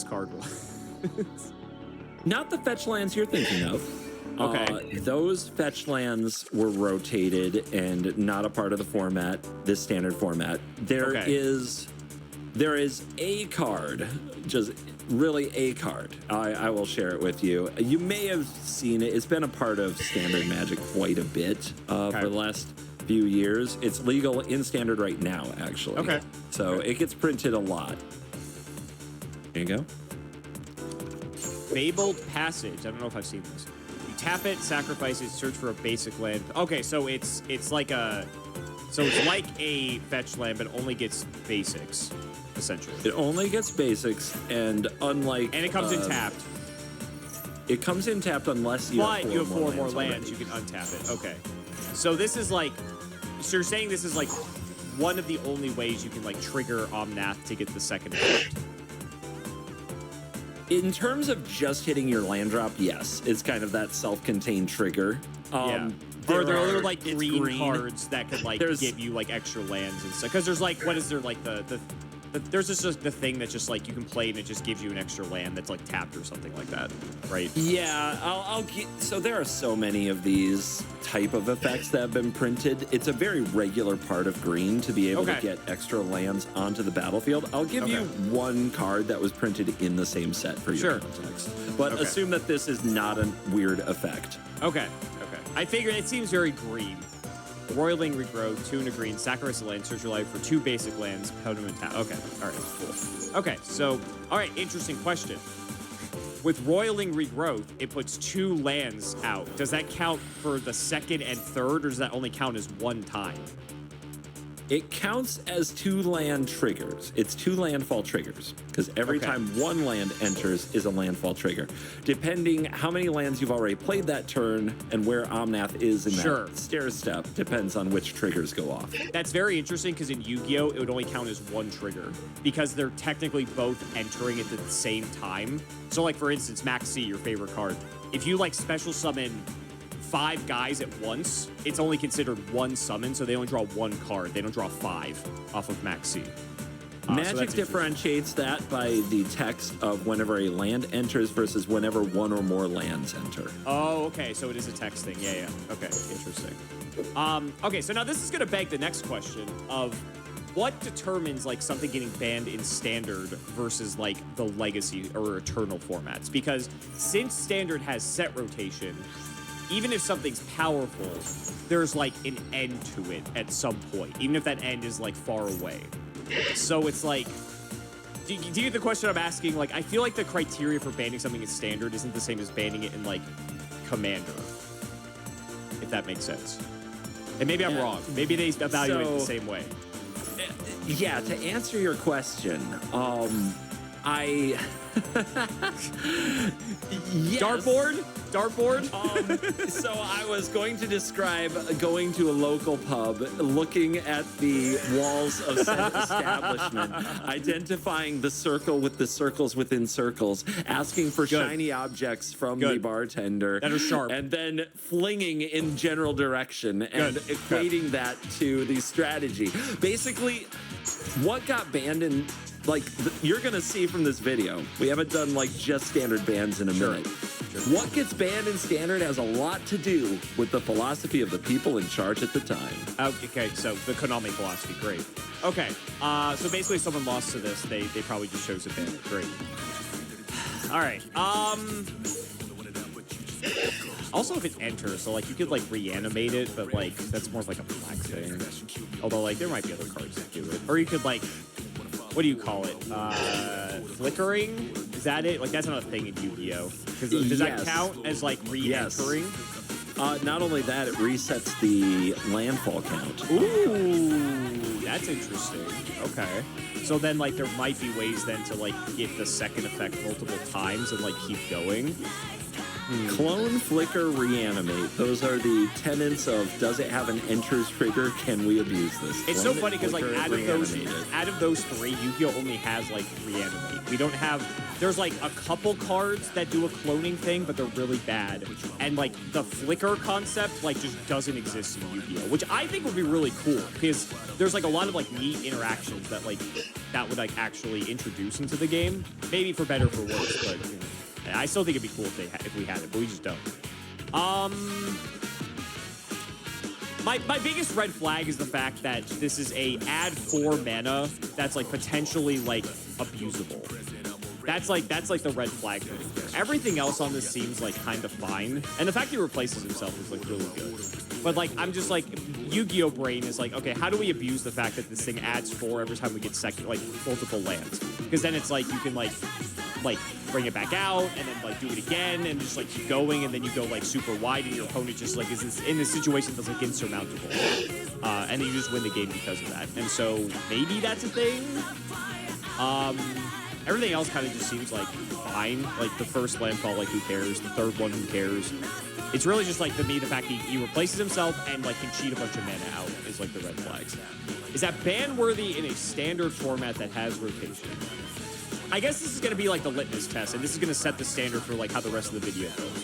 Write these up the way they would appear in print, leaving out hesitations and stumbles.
card was. Not the fetch lands you're thinking of. Okay. Those fetch lands were rotated and not a part of the format, this standard format. There is a card, just really a card. I will share it with you. You may have seen it. It's been a part of standard Magic quite a bit for the last few years. It's legal in standard right now, actually. Okay. So it gets printed a lot. There you go. Fabled Passage. I don't know if I've seen this. You tap it, sacrifice it, search for a basic land. Okay, so it's like a fetch land, but only gets basics, essentially. It only gets basics, and unlike and it comes in tapped. It comes in tapped unless you have four more lands. You can untap it. Okay. So this is like, so you're saying this is like one of the only ways you can like trigger Omnath to get the second effect. In terms of just hitting your land drop, yes, it's kind of that self-contained trigger. Yeah. Or there are like green cards that could like give you like extra lands and stuff. Because there's like, what is there like there's just the thing that's just like you can play and it just gives you an extra land that's like tapped or something like that, right? Yeah, I'll get. So there are so many of these type of effects that have been printed. It's a very regular part of Green to be able to get extra lands onto the battlefield. I'll give you one card that was printed in the same set for your context, but assume that this is not a weird effect. Okay. I figure it seems very green. Roiling Regrow, 2 and a green, sacrifice a land, search your life for 2 basic lands, put them in tap. Okay, all right, cool. Okay, so, all right, interesting question. With Roiling Regrowth, it puts 2 lands out. Does that count for the second and third, or does that only count as one time? It counts as 2 land triggers. It's 2 landfall triggers, because every time one land enters is a landfall trigger. Depending how many lands you've already played that turn and where Omnath is in that stair step depends on which triggers go off. That's very interesting, because in Yu-Gi-Oh! It would only count as 1 trigger, because they're technically both entering at the same time. So like, for instance, Max C, your favorite card, if you like special summon 5 guys at once, it's only considered 1 summon, so they only draw 1 card. They don't draw 5 off of Max C. Magic differentiates that by the text of whenever a land enters versus whenever 1 or more lands enter. Oh, okay, so it is a text thing. Yeah. Okay, interesting. Okay, so now this is going to beg the next question of what determines like something getting banned in standard versus like the legacy or eternal formats? Because since standard has set rotation, even if something's powerful, there's like an end to it at some point, even if that end is like far away. So it's like, do you get the question I'm asking? Like, I feel like the criteria for banning something in standard isn't the same as banning it in like Commander, if that makes sense. And maybe I'm wrong. Maybe they evaluate it the same way. Yeah, to answer your question, yes. Dartboard? So I was going to describe going to a local pub, looking at the walls of said establishment, identifying the circle with the circles within circles, asking for shiny objects from the bartender. That are sharp. And then flinging in general direction and equating that to the strategy. Basically, what got banned in... Like, you're going to see from this video, we haven't done, like, just standard bans in a minute. What gets banned in standard has a lot to do with the philosophy of the people in charge at the time. Okay, so the Konami philosophy, great. Okay, so basically someone lost to this, they probably just chose to ban it, great. All right, also if it enters, so, like, you could, like, reanimate it, but, like, that's more of, like, a black thing. Although, like, there might be other cards that do it. Or you could, like... What do you call it? Flickering? Is that it? Like, that's not a thing in Yu-Gi-Oh! Does that count as, like, re-entering? Not only that, it resets the landfall count. Ooh, that's interesting. Okay. So then, like, there might be ways then to, like, get the second effect multiple times and, like, keep going. Clone, flicker, reanimate. Those are the tenets of does it have an enters trigger? Can we abuse this? It's so funny because like out of those 3, Yu-Gi-Oh only has like reanimate. We don't have there's like a couple cards that do a cloning thing, but they're really bad. And like the flicker concept like just doesn't exist in Yu-Gi-Oh, which I think would be really cool because there's like a lot of like neat interactions that would like actually introduce into the game, maybe for better or for worse. But you know, I still think it'd be cool if we had it, but we just don't. My biggest red flag is the fact that this is a add 4 mana that's like potentially like abusable. That's like the red flag for me. Everything else on this seems like kind of fine, and the fact he replaces himself is like really good. But like I'm just like Yu-Gi-Oh brain is like, okay, how do we abuse the fact that this thing adds 4 every time we get multiple lands? Because then it's like you can like bring it back out and then like do it again and just like keep going, and then you go like super wide and your opponent just like is in this situation that's like insurmountable, and then you just win the game because of that. And so maybe that's a thing. Everything else kind of just seems like fine. Like the first landfall, like who cares? The third one, who cares? It's really just like to me the fact he replaces himself and like can cheat a bunch of mana out is like the red flags. Is that ban worthy in a standard format that has rotation? I guess this is going to be like the litmus test, and this is going to set the standard for like how the rest of the video goes.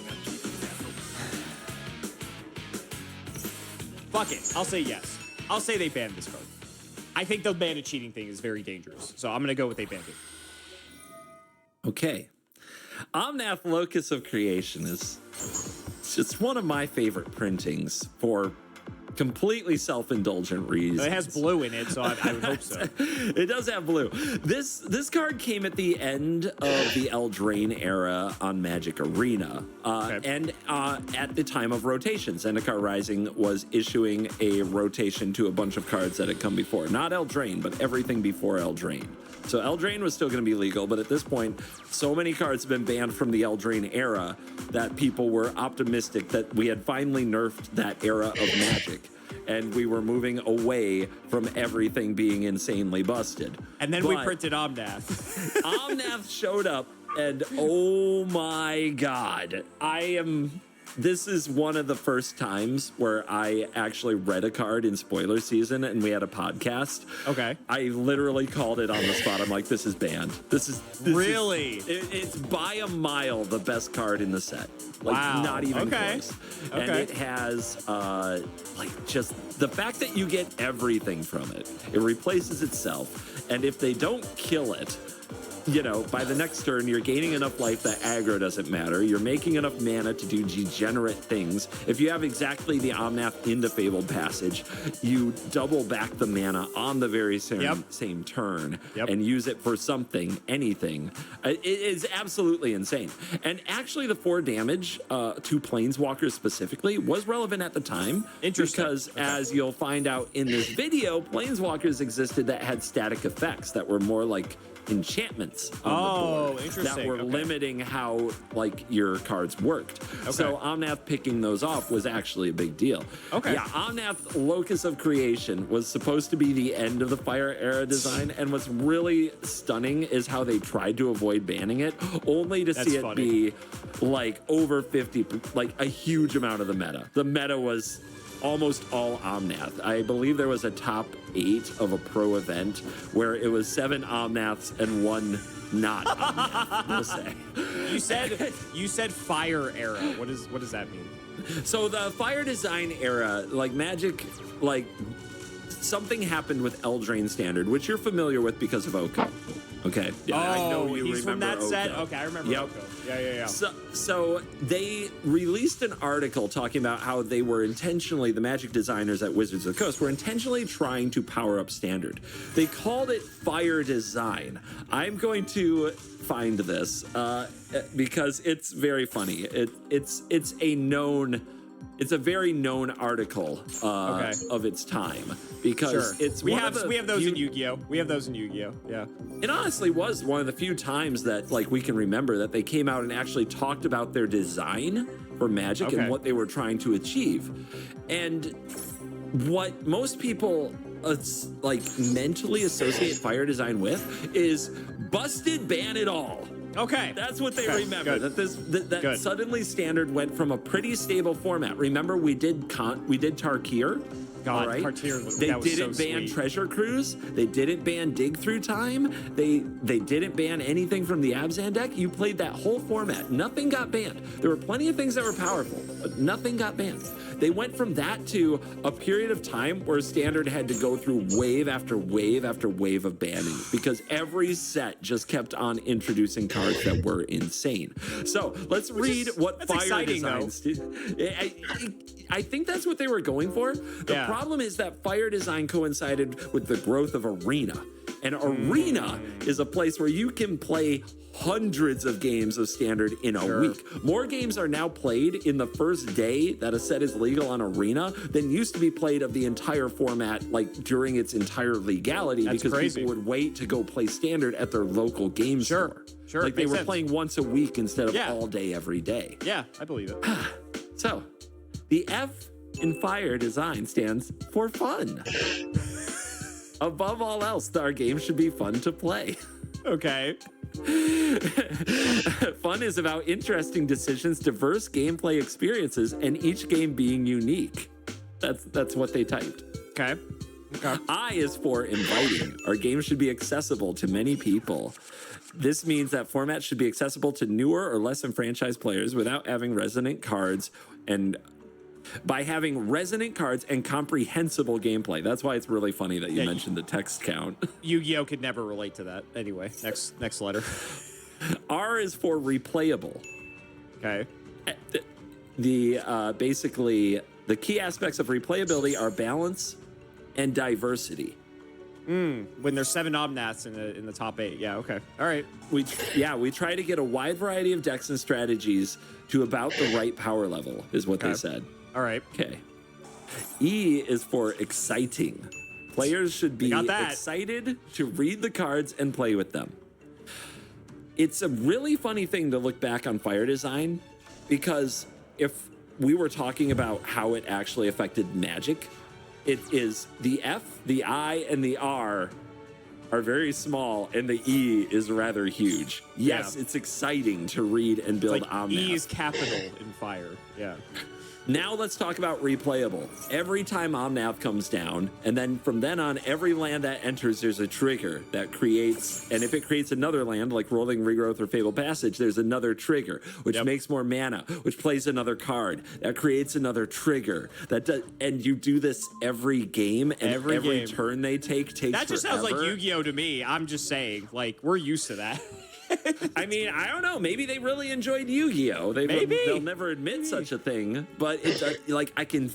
Fuck it. I'll say yes. I'll say they banned this card. I think the ban of cheating thing is very dangerous, so I'm going to go with they banned it. Okay. Omnath Locus of Creation is just one of my favorite printings for completely self-indulgent reasons. It has blue in it, so I would hope so. It does have blue. This card came at the end of the Eldraine era on Magic Arena, and at the time of rotations. Zendikar Rising was issuing a rotation to a bunch of cards that had come before. Not Eldraine, but everything before Eldraine. So Eldraine was still going to be legal, but at this point, so many cards have been banned from the Eldraine era that people were optimistic that we had finally nerfed that era of Magic, and we were moving away from everything being insanely busted. And then we printed Omnath. Omnath showed up, and oh my god, this is one of the first times where I actually read a card in spoiler season and we had a podcast. Okay. I literally called it on the spot. I'm like, this is banned. It's by a mile the best card in the set. Like, wow. Not even close. Okay. And it has, like, just the fact that you get everything from it. It replaces itself. And if they don't kill it, you know, by the next turn, you're gaining enough life that aggro doesn't matter. You're making enough mana to do degenerate things. If you have exactly the Omnath into Fabled Passage, you double back the mana on the very same turn and use it for something, anything. It is absolutely insane. And actually, the 4 damage to Planeswalkers specifically was relevant at the time. Interesting. Because as you'll find out in this video, Planeswalkers existed that had static effects that were more like enchantments on the board that were limiting how like your cards worked. So Omnath picking those off was actually a big deal. Yeah, Omnath Locus of Creation was supposed to be the end of the Fire Era design, and what's really stunning is how they tried to avoid banning it, only to see it be like over 50, like a huge amount of the meta. The meta was almost all Omnath. I believe there was a top 8 of a pro event where it was 7 Omnaths and 1 not Omnath, we'll say. You said Fire Era. What does that mean? So the Fire Design era, like Magic, like something happened with Eldraine Standard, which you're familiar with because of Oko. Okay. Yeah, I know you he's remember from that Oko. set? Okay, I remember Oko. Yeah. So they released an article talking about how they were intentionally, the Magic designers at Wizards of the Coast were intentionally trying to power up Standard. They called it Fire Design. I'm going to find this because it's very funny. It's a very known article of its time because it's we have those in Yu-Gi-Oh. We have those in Yu-Gi-Oh. Yeah. It honestly was one of the few times that like we can remember that they came out and actually talked about their design for Magic and what they were trying to achieve. And what most people like mentally associate Fire Design with is busted, ban it all. Okay. That's what they remember. That suddenly Standard went from a pretty stable format. Remember we did Tarkir God, all right? Cartier was, They that was didn't so ban sweet. Treasure Cruise. They didn't ban Dig Through Time. They didn't ban anything from the Abzan deck. You played that whole format. Nothing got banned. There were plenty of things that were powerful, but nothing got banned. They went from that to a period of time where Standard had to go through wave after wave after wave of banning because every set just kept on introducing cards that were insane. So let's read what Fire Designs did. I think that's what they were going for. The problem is that Fire Design coincided with the growth of Arena. And Arena is a place where you can play hundreds of games of Standard in a week. More games are now played in the first day that a set is legal on Arena than used to be played of the entire format, like during its entire legality, because people would wait to go play Standard at their local game store. Sure, like they were playing once a week instead of all day every day. Yeah, I believe it. So, the F in Fire Design stands for fun. Above all else, our game should be fun to play. Okay. Fun is about interesting decisions, diverse gameplay experiences, and each game being unique. That's what they typed. Okay. I is for inviting. Our game should be accessible to many people. This means that format should be accessible to newer or less enfranchised players without having resonant cards and by having resonant cards and comprehensible gameplay. That's why it's really funny that you mentioned the text count. Yu-Gi-Oh could never relate to that. Anyway, next letter. R is for replayable. Okay. Basically the key aspects of replayability are balance and diversity. When there's 7 Omnaths in the top 8. Yeah, okay. All right. We try to get a wide variety of decks and strategies to about the right power level, is what they said. All right. Okay. E is for exciting. Players should be excited to read the cards and play with them. It's a really funny thing to look back on Fire Design, because if we were talking about how it actually affected Magic, it is the F, the I, and the R are very small, and the E is rather huge. Yes, it's exciting to read and build Omnath. E is capital in Fire. Yeah. Now let's talk about replayable. Every time Omnath comes down, and then from then on, every land that enters, there's a trigger that creates, and if it creates another land, like Rolling Regrowth or Fabled Passage, there's another trigger, which makes more mana, which plays another card, that creates another trigger. And you do this every game, and every turn they take takes That just sounds like Yu-Gi-Oh to me. I'm just saying, like, we're used to that. I mean, I don't know. Maybe they really enjoyed Yu-Gi-Oh. They'll never admit such a thing, but it's like I can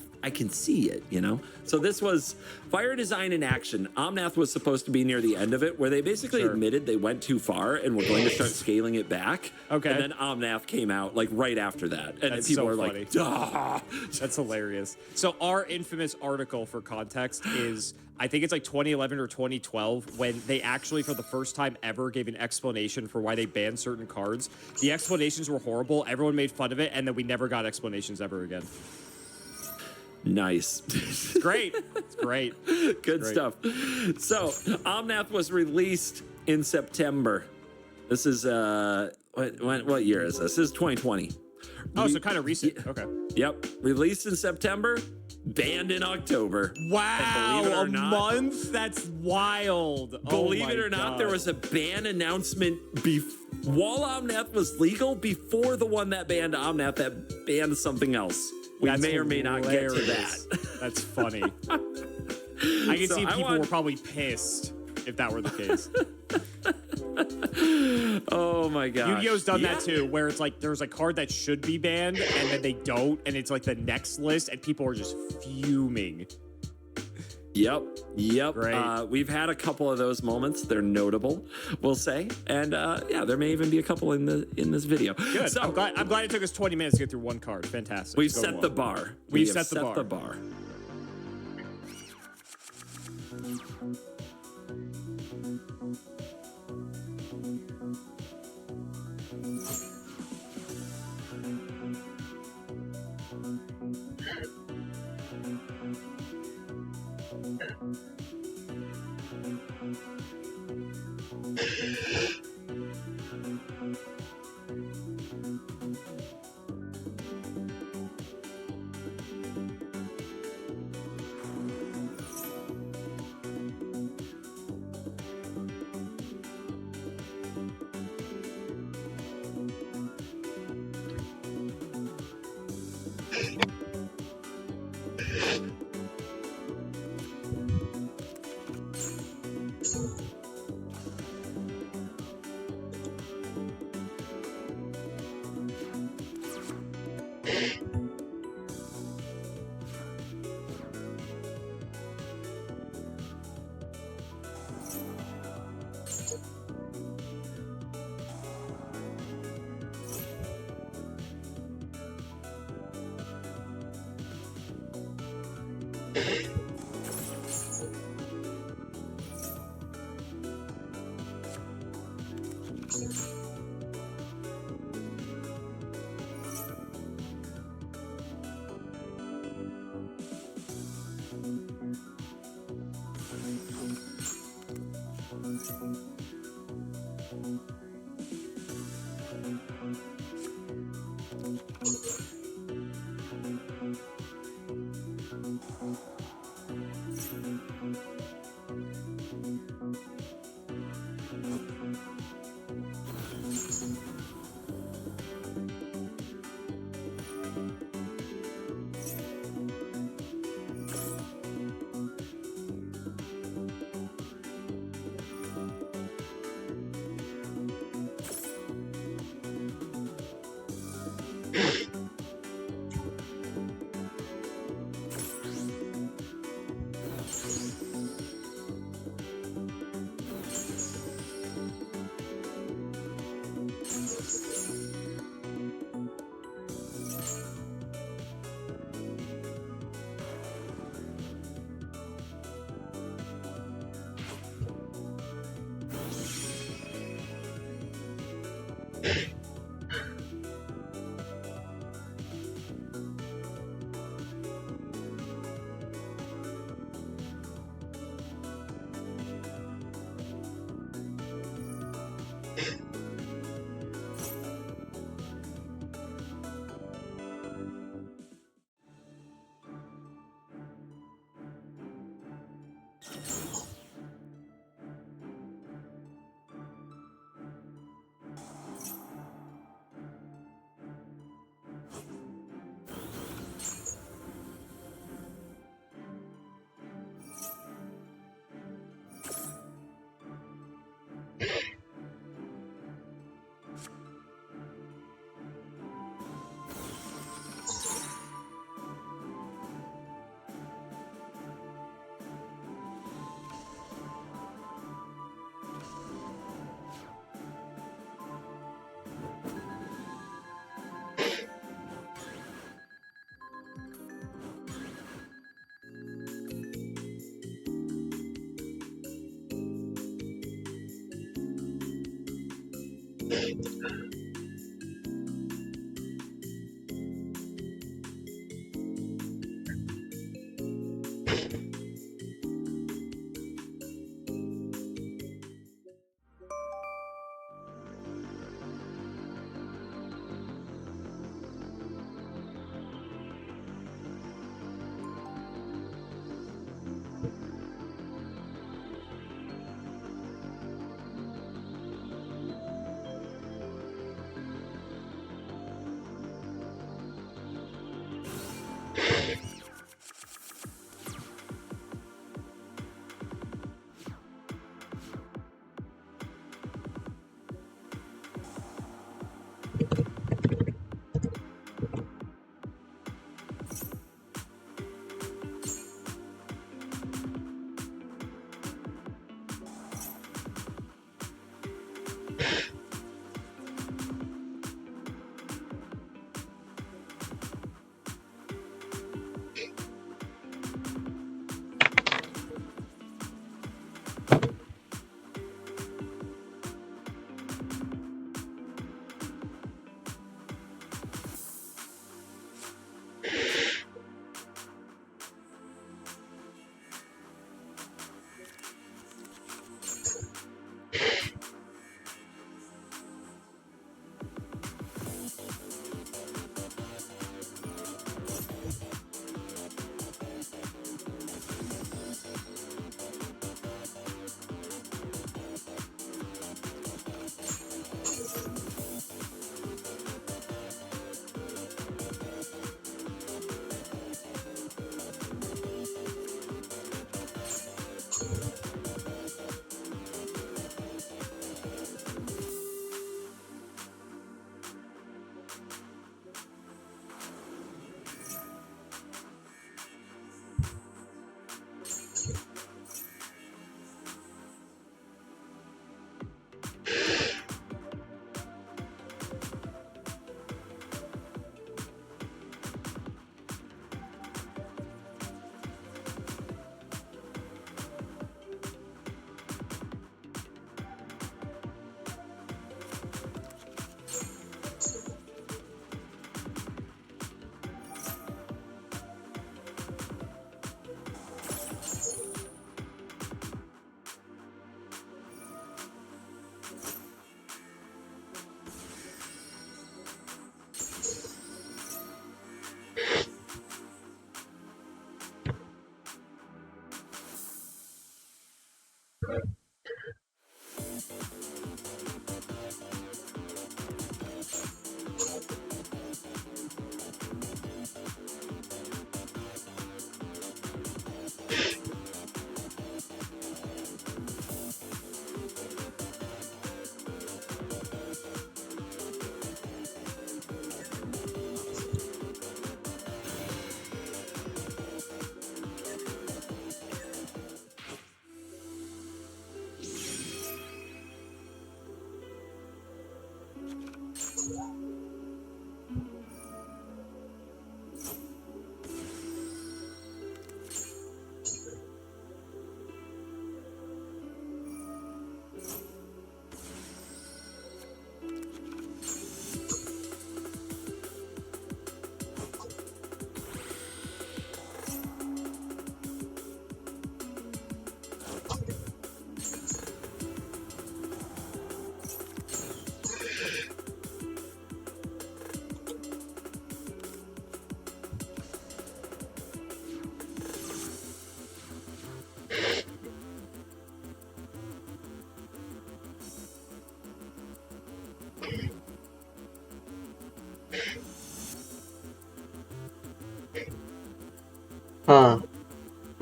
see it, you know. So this was Fire Design in action. Omnath was supposed to be near the end of it, where they basically admitted they went too far and were going to start scaling it back. Okay. And then Omnath came out like right after that, and people were like, "Duh!" That's hilarious. So our infamous article, for context, is I think it's like 2011 or 2012 when they actually, for the first time ever, gave an explanation for why they banned certain cards. The explanations were horrible. Everyone made fun of it, and then we never got explanations ever again. Nice. It's great. It's great. Good stuff. So, Omnath was released in September. This is, what year is this? This is 2020. Oh, so kind of recent. Okay. Yep. Released in September, banned in October. Wow, a month? That's wild. Believe it or not, there was a ban announcement while Omnath was legal before the one that banned Omnath that banned something else. We may or may not get to that. That's funny. I can see people were probably pissed if that were the case. Oh my god. Yu-Gi-Oh's done that too, where it's like there's a card that should be banned and then they don't, and it's like the next list and people are just fuming. Yep. We've had a couple of those moments. They're notable, we'll say, and there may even be a couple in this video. Good. So, I'm glad it took us 20 minutes to get through one card. Fantastic. We've set the bar. We've set the bar.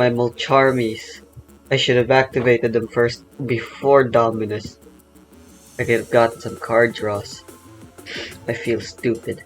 My Mulcharmies. I should have activated them first before Dominus. I could have gotten some card draws. I feel stupid.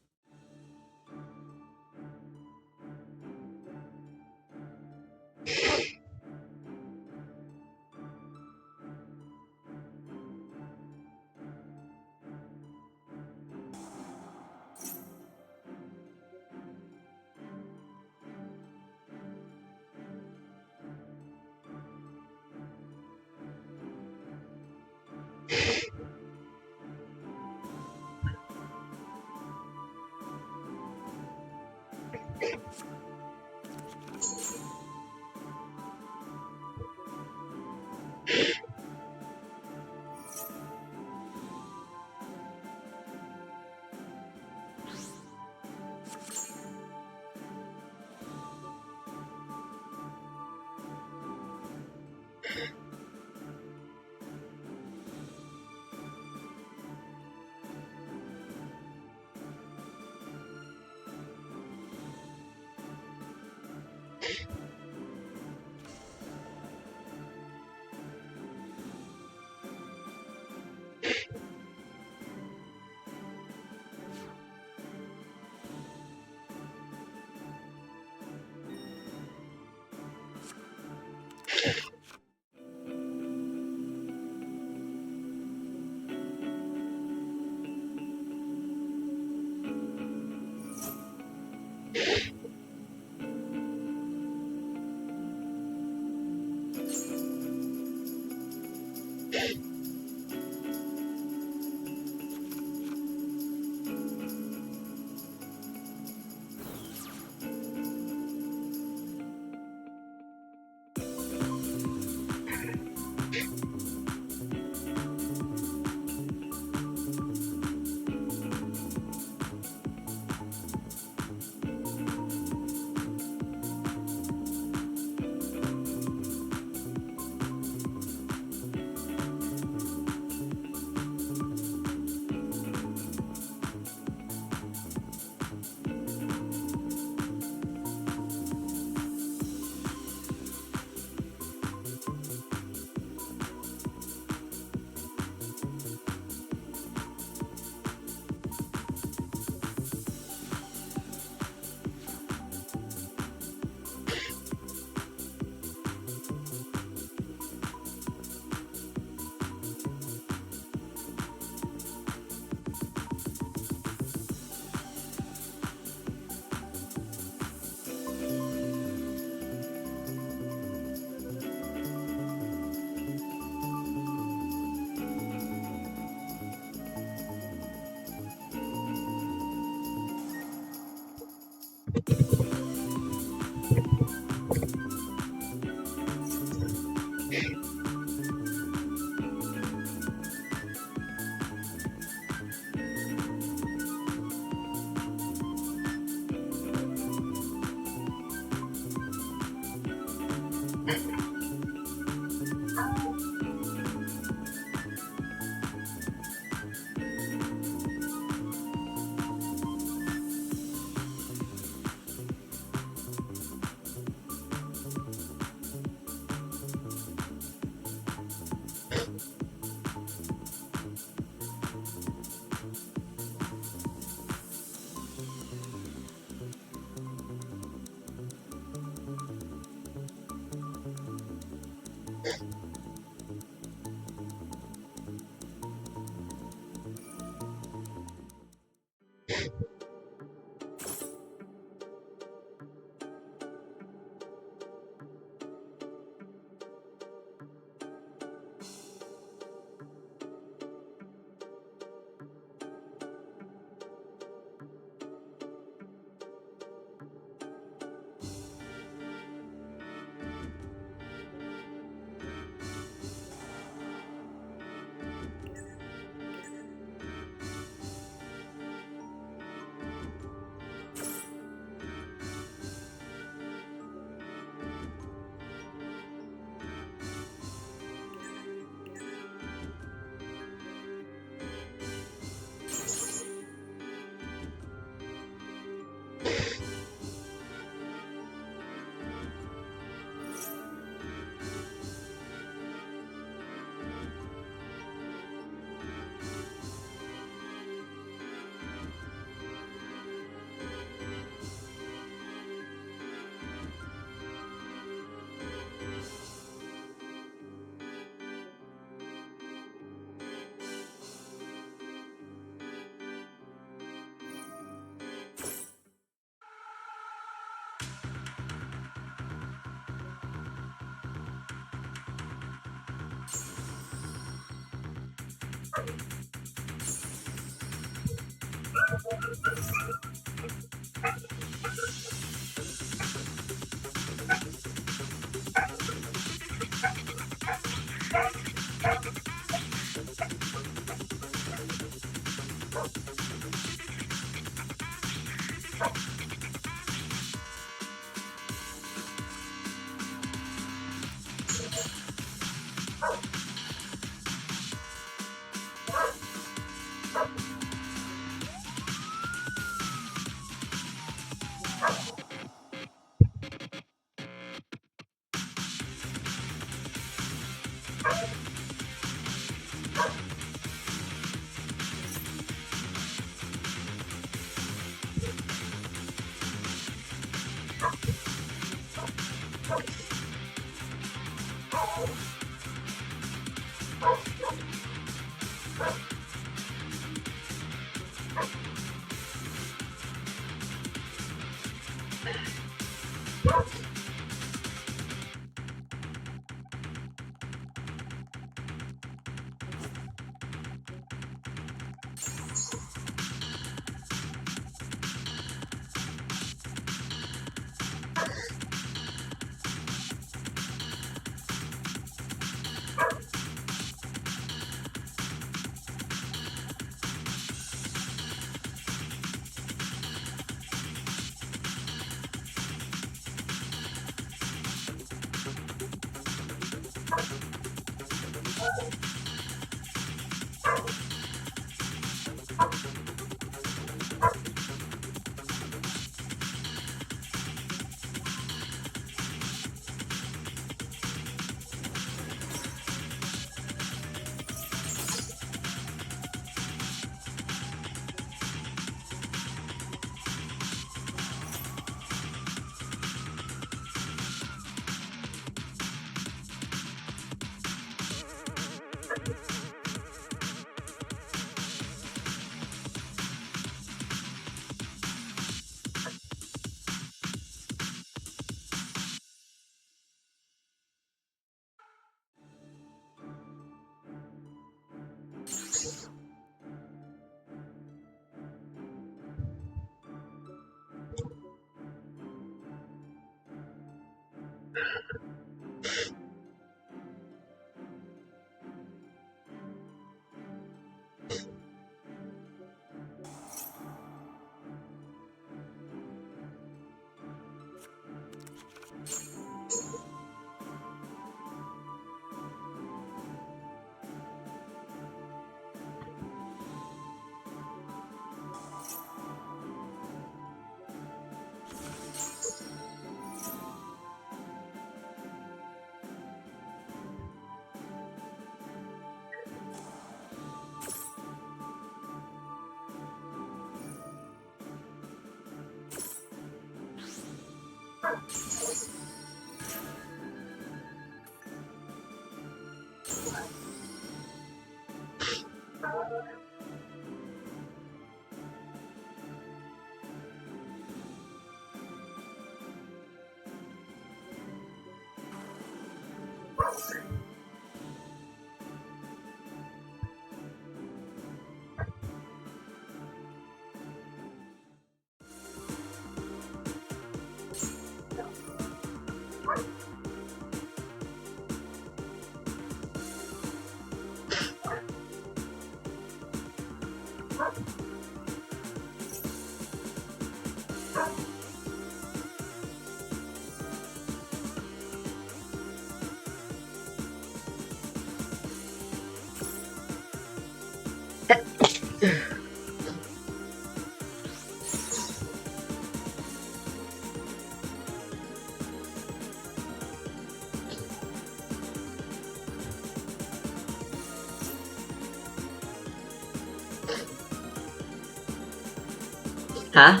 Ha?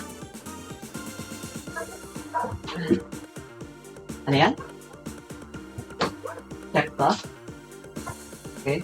Ano yan? Check ba? Okay.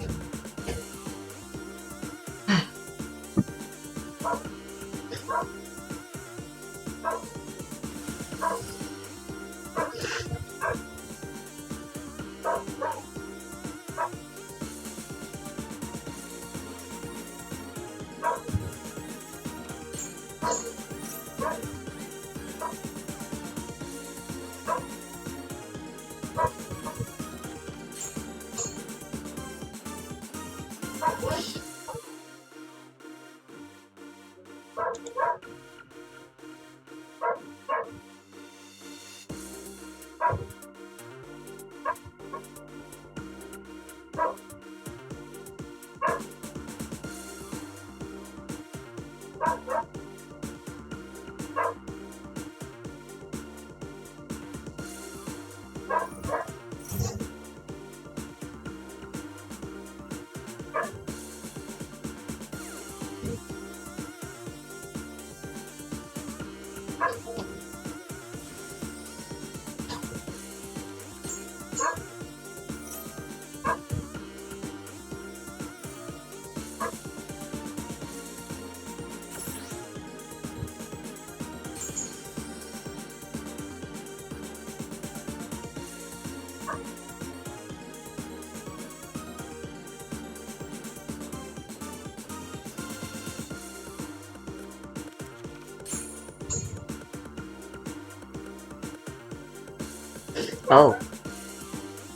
Oh,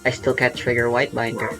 I still can't trigger white binder.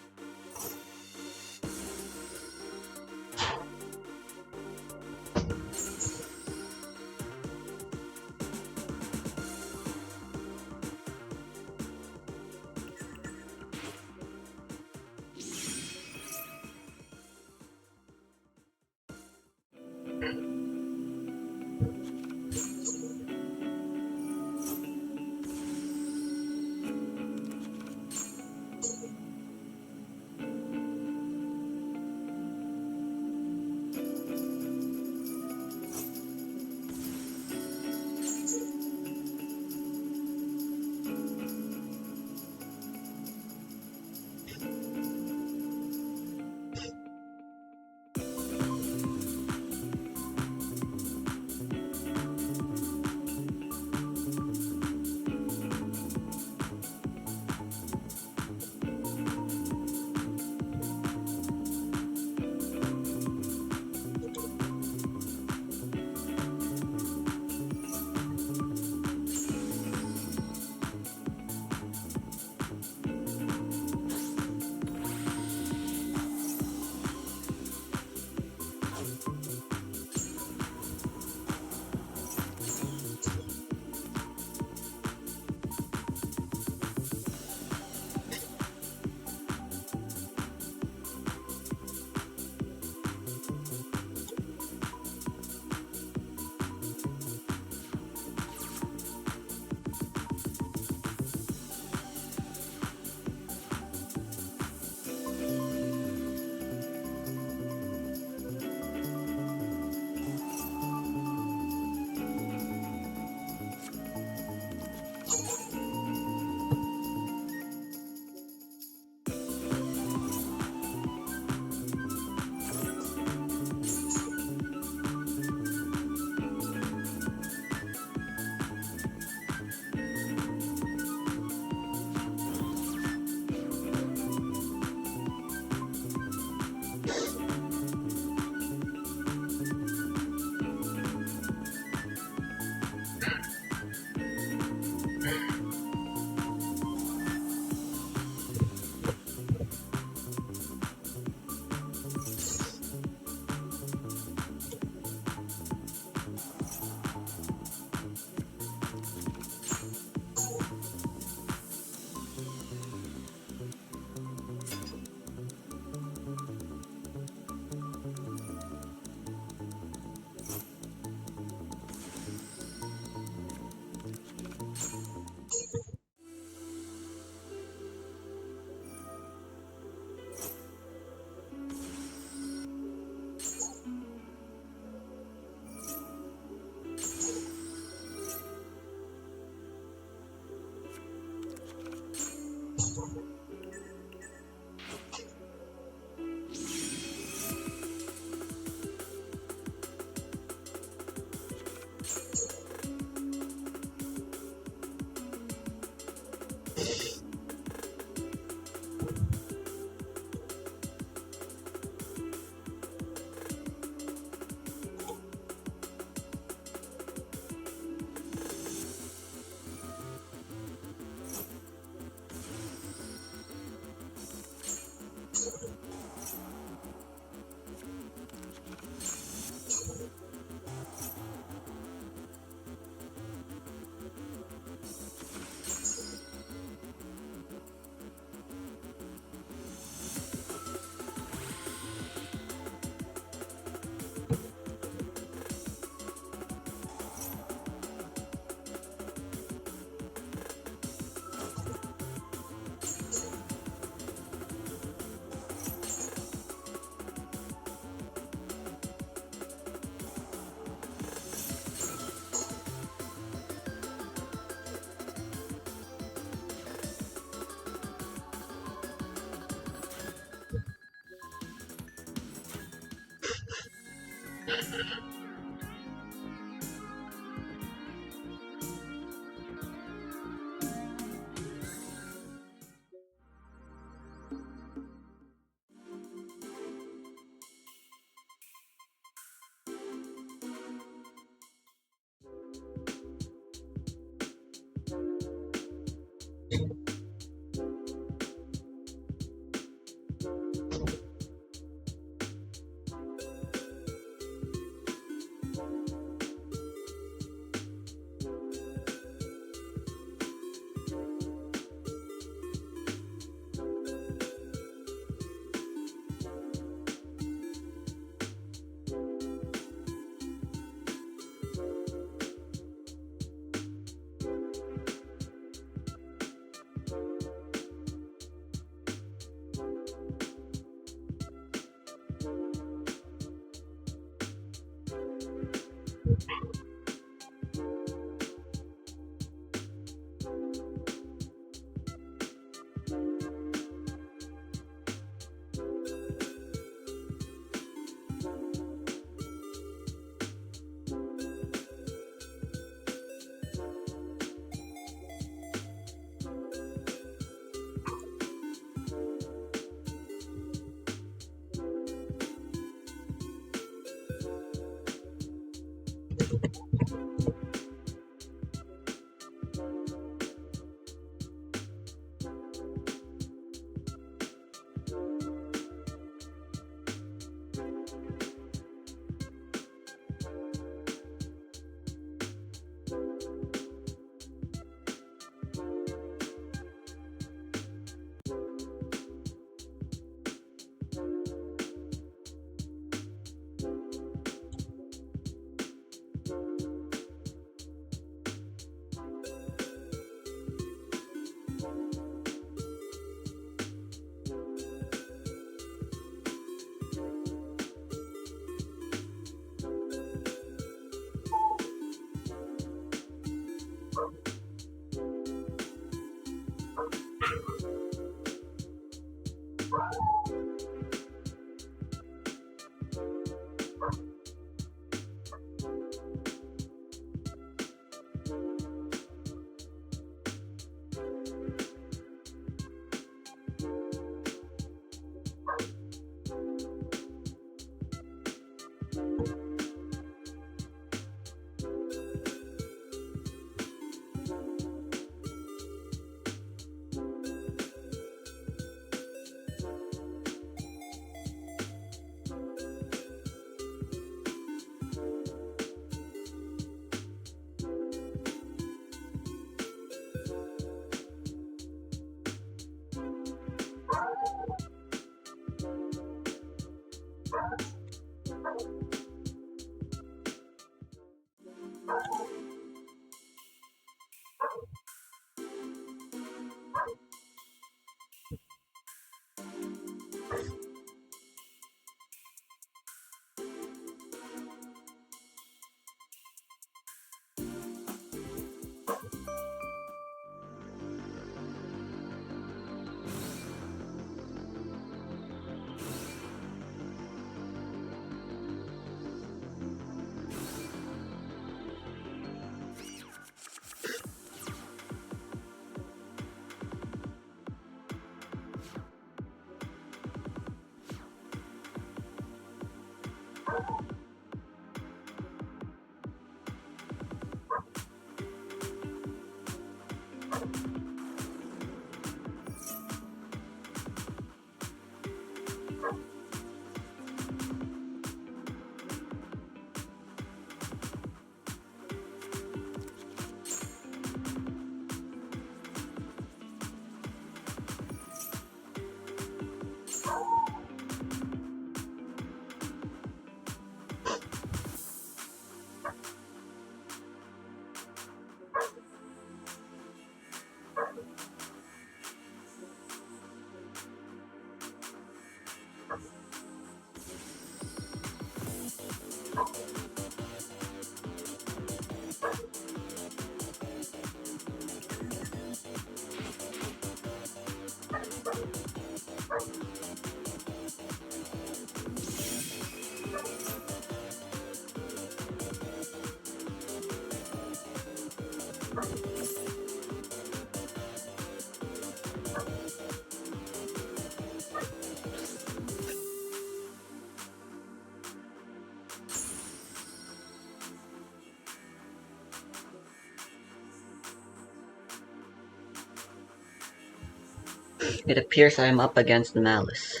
It appears I am up against malice.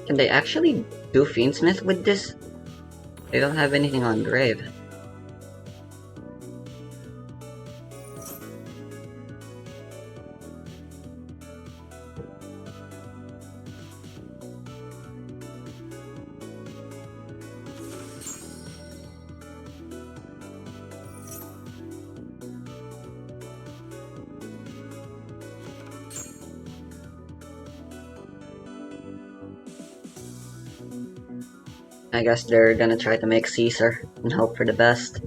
Can they actually do Fiendsmith with this? They don't have anything on Grave. I guess they're gonna try to make Caesar and hope for the best.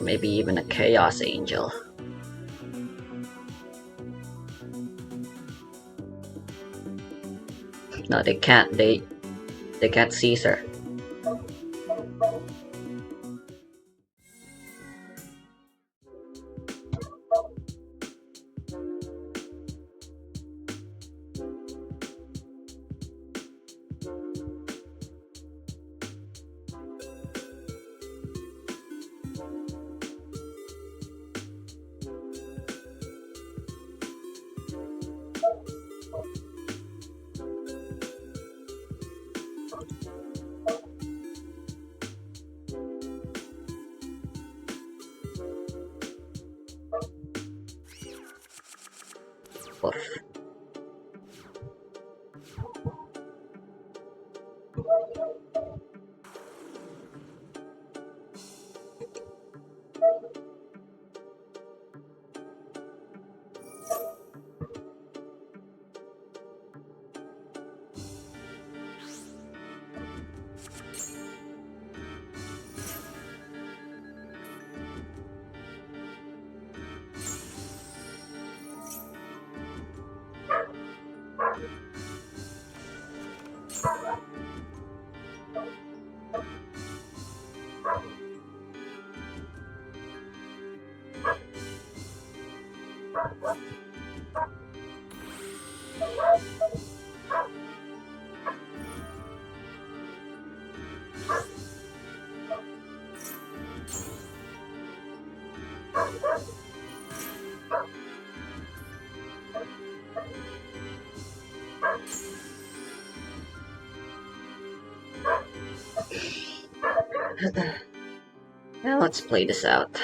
Maybe even a Chaos Angel. No, they can't. They can't Caesar. Woof. Now let's play this out.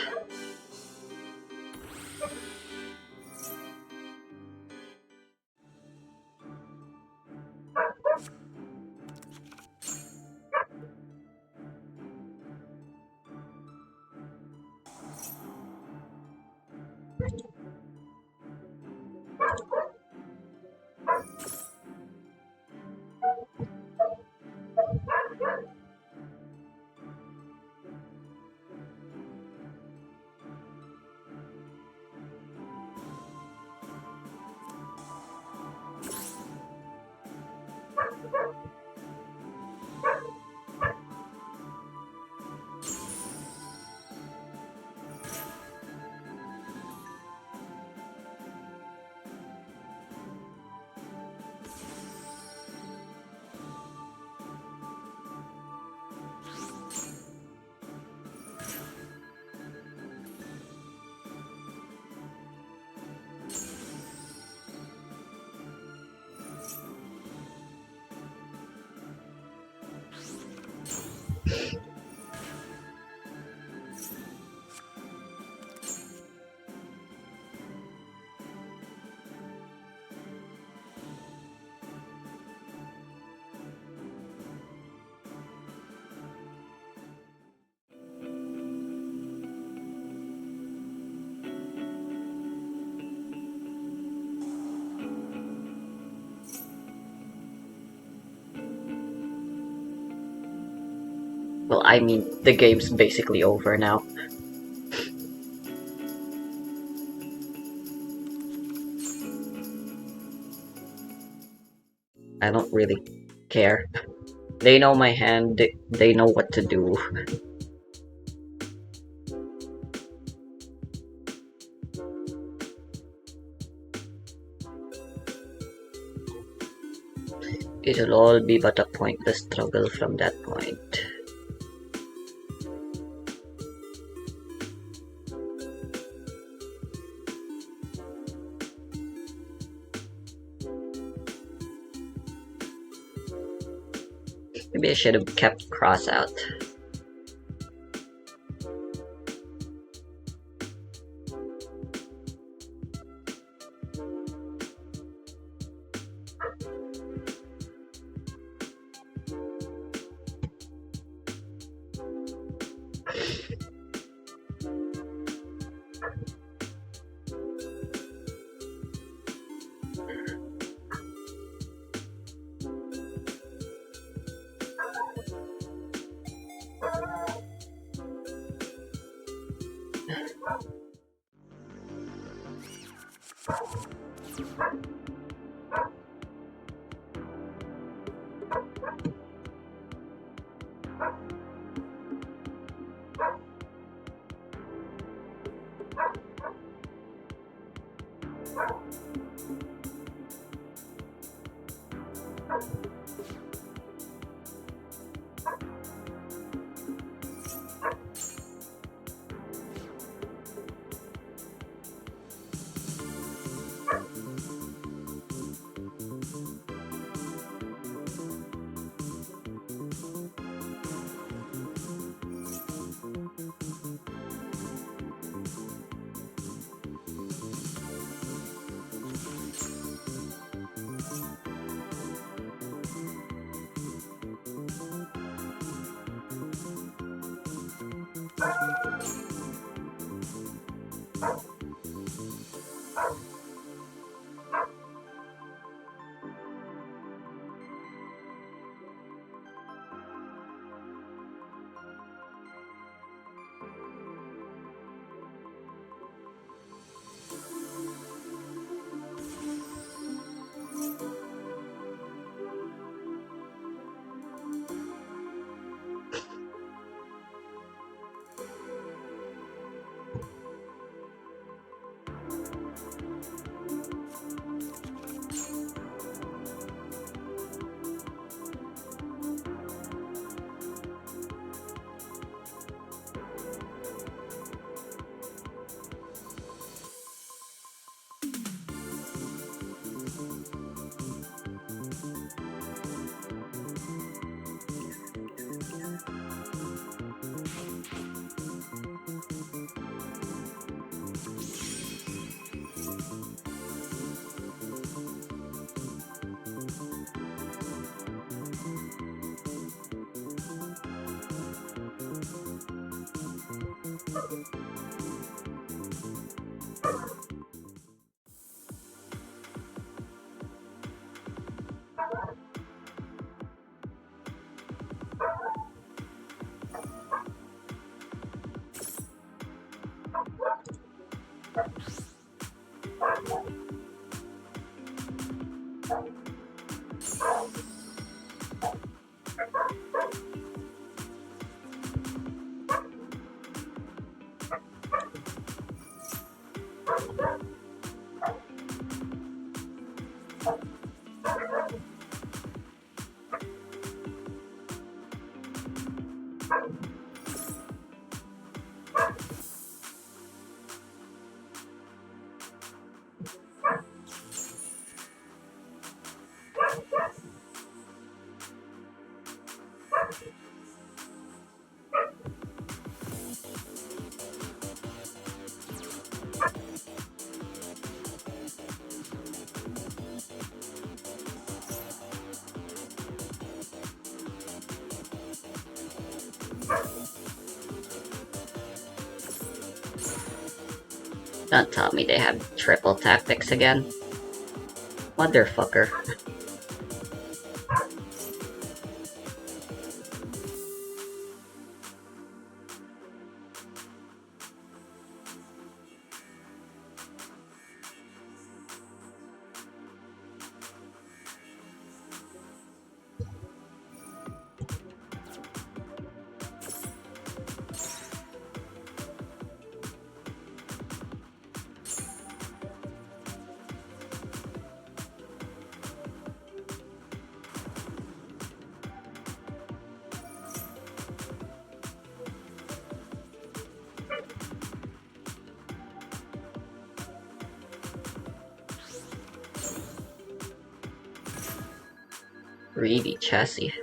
Well, I mean, the game's basically over now. I don't really care. They know my hand, they know what to do. It'll all be but a pointless struggle from that point. Maybe I should have kept Cross out. Don't tell me they have triple tactics again. Motherfucker. Really chessy.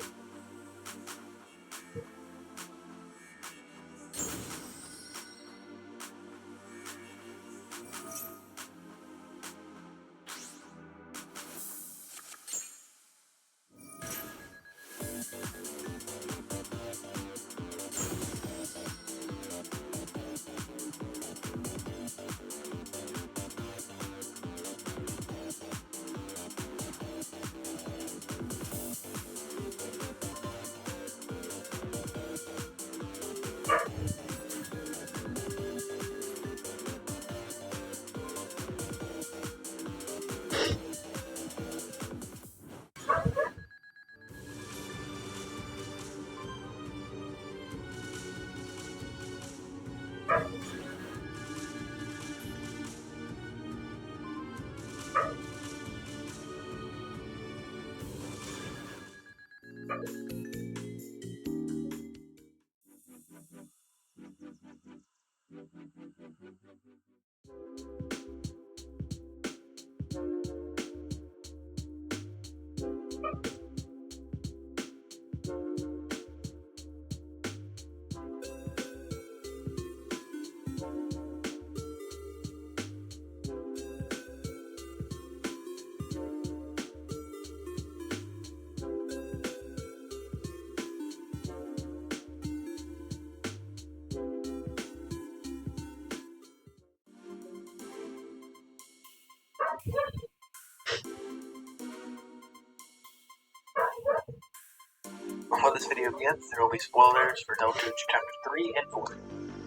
Before this video begins, there will be spoilers for Delta Chapter 3 and 4.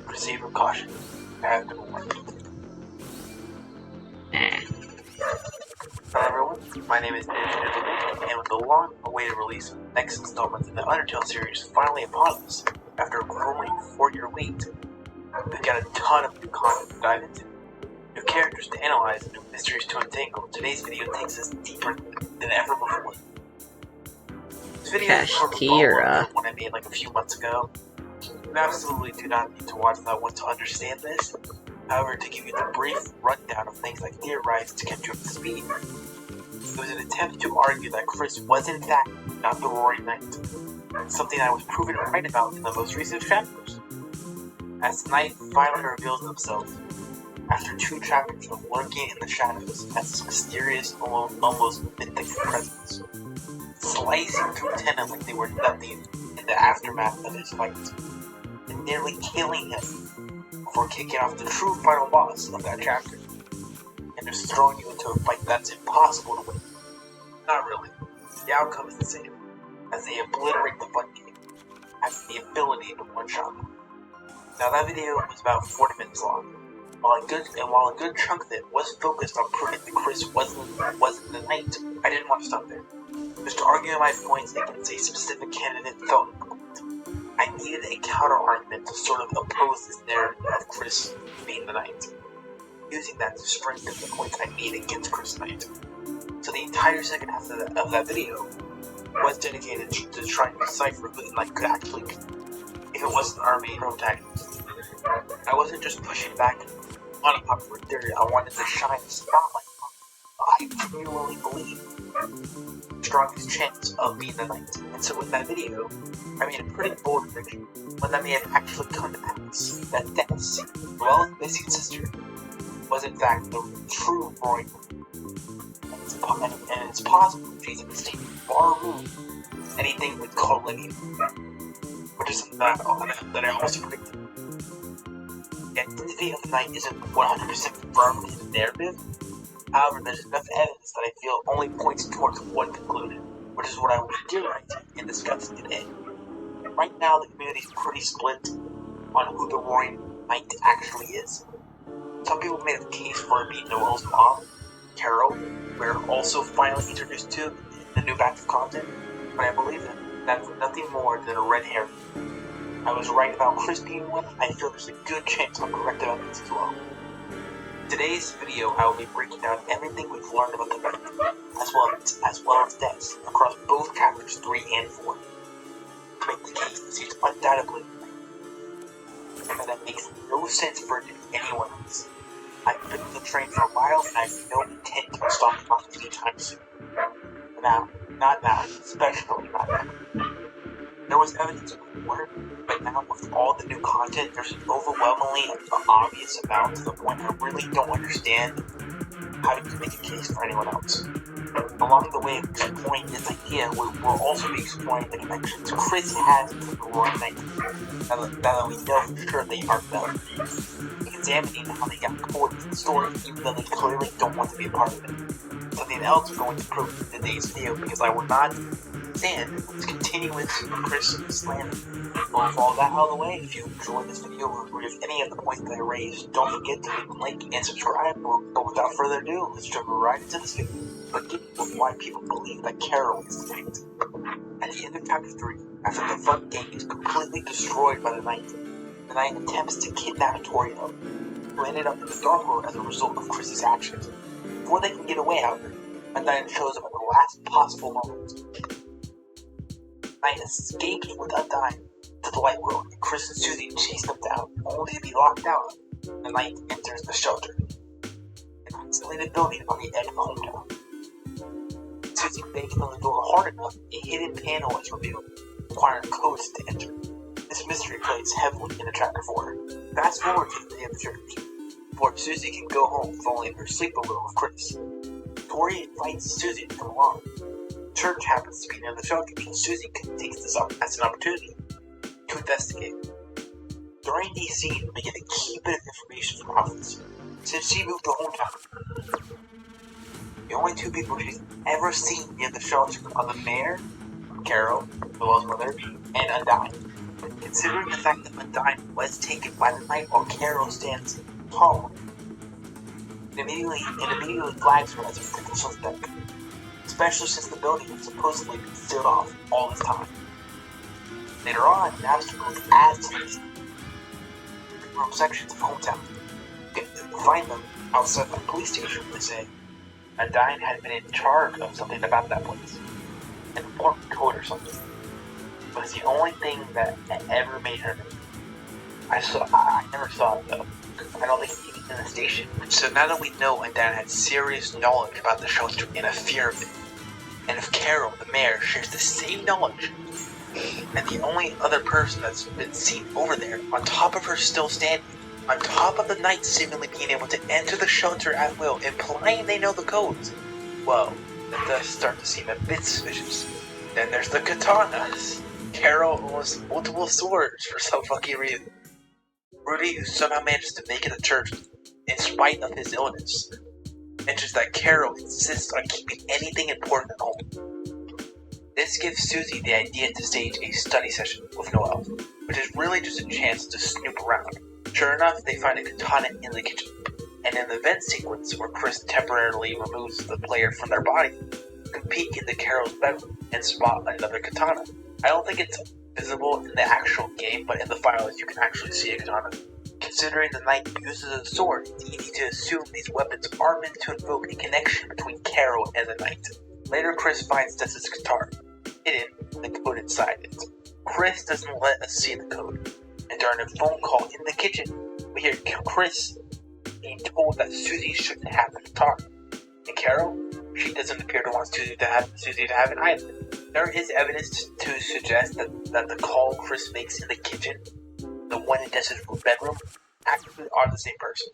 Proceed with caution. I have been warned. Hello everyone, my name is Ninja, and with the long-awaited release of the next installment in the Undertale series finally upon us, after a grueling 4-year wait, we've got a ton of new content to dive into, new characters to analyze, and new mysteries to untangle. Today's video takes us deeper than ever before. This video is sort of a one I made like a few months ago. You absolutely do not need to watch that one to understand this. However, to give you the brief rundown of things I theorized to get you up to speed, it was an attempt to argue that Chris was in fact not the Roaring Knight, something I was proven right about in the most recent chapters. As the Knight finally reveals himself, after 2 chapters of lurking in the shadows as this mysterious, almost mythic presence, slicing through Tenna like they were nothing in the aftermath of his fight, and nearly killing him, before kicking off the true final boss of that chapter, and just throwing you into a fight that's impossible to win. Not really. The outcome is the same, as they obliterate the fun game, having the ability to one-shot them. Now that video was about 40 minutes long, while a good chunk of it was focused on proving that Chris wasn't the knight, I didn't want to stop there. Just to argue my points against a specific candidate felt incomplete. I needed a counter-argument to sort of oppose this narrative of Chris being the knight, using that to strengthen the points I made against Chris Knight. So the entire second half of that video was dedicated to trying to decipher who the knight could actually be, if it wasn't our main protagonist. I wasn't just pushing back on a popular theory, I wanted to shine a spotlight on I genuinely believe the strongest chance of being the knight. And so in that video, I made a pretty bold prediction, one that may have actually come to pass, that Dennis, as well as missing sister, was in fact the true Roy. And it's possible she's a mistake far removed anything with called Lydia, which is something that I also predicted. The identity of the knight isn't 100% confirmed in the narrative. However, there's enough evidence that I feel only points towards one conclusion, which is what I will reiterate in discussing today. Right now, the community is pretty split on who the Roaring Knight actually is. Some people made a case for it being Noel's mom, Carol, we're also finally introduced to the new batch of content, but I believe that that's nothing more than a red herring. I was right about Chris being one. I feel there's a good chance I'm correct about this as well. In today's video, I will be breaking down everything we've learned about the knight, as well as deaths across both chapters 3 and 4. To make the case that he's undoubtedly the knight, and that makes no sense for it to be anyone else. I've been on the train for a while, and I have no intent to stop talking anytime soon. Now, not now, especially not now. There was evidence before, but now with all the new content, there's an overwhelmingly obvious amount to the point I really don't understand how to make a case for anyone else. Along the way of exploring this idea, we'll also be exploring the connections Chris has to the Roaring Knight, that we know for sure they are valid. Examining how they got pulled into the story, even though they clearly don't want to be a part of it. Something else we're going to prove in today's video, because I will not stand with continuous Chris slander. Well, with all that out of the way, if you enjoyed this video or agree with any of the points that I raised, don't forget to hit like and subscribe. But without further ado, let's jump right into this video. Beginning with why people believe that Carol is the knight. At the end of chapter 3, after the fun game is completely destroyed by the knight attempts to kidnap Torio, who ended up in the Dark World as a result of Chris's actions. Before they can get away, however, Undyne shows up at the last possible moment. Knight escapes with Undyne to the Light World, and Chris and Susie chase them down, only to be locked out. The Knight enters the shelter, an isolated building on the edge of the hometown. Susie bangs on the door hard enough, a hidden panel is revealed, requiring codes to enter. This mystery plays heavily into chapter 4. Fast forward to the day of the church, before Susie can go home following her sleepover with Chris. Tori invites Susie to come along. Church happens to be near the shelter, so Susie takes this up as an opportunity to investigate. During these scenes, we get a key bit of information from Alice. Since she moved to hometown, the only two people she's ever seen near the shelter are the mayor, Carol, Noel's mother, and Undyne. Considering the fact that Undyne was taken by the knight while Carol stands tall, it immediately flags her as a potential suspect, especially since the building has supposedly been sealed off all this time. Later on, Navigator adds to these room sections of hometown. You can find them outside the police station, they say. Undyne had been in charge of something about that place, an important code or something. But it's the only thing that ever made her. I never saw it though. I don't think even in the station. So now that we know Undyne had serious knowledge about the shelter and a fear of it, and if Carol, the mayor, shares the same knowledge, and the only other person that's been seen over there, on top of her still standing, on top of the knight seemingly being able to enter the shelter at will, implying they know the codes, well, that does start to seem a bit suspicious. Then there's the katanas. Carol owns multiple swords for some fucking reason. Rudy, who somehow manages to make it to church in spite of his illness, mentions that Carol insists on keeping anything important at home. This gives Susie the idea to stage a study session with Noelle, which is really just a chance to snoop around. Sure enough, they find a katana in the kitchen, and in the vent sequence where Chris temporarily removes the player from their body, you can peek into Carol's bedroom and spot another katana. I don't think it's visible in the actual game, but in the files you can actually see a katana. Considering the knight uses a sword, it's easy to assume these weapons are meant to invoke a connection between Carol and the knight. Later, Chris finds Tessa's guitar, hidden in the code inside it. Chris doesn't let us see the code, and during a phone call in the kitchen, we hear Chris being told that Susie shouldn't have the guitar. And Carol, she doesn't appear to want Susie to have it either. There is evidence to suggest that the call Chris makes in the kitchen, the one in Tessa's bedroom, actually are the same person.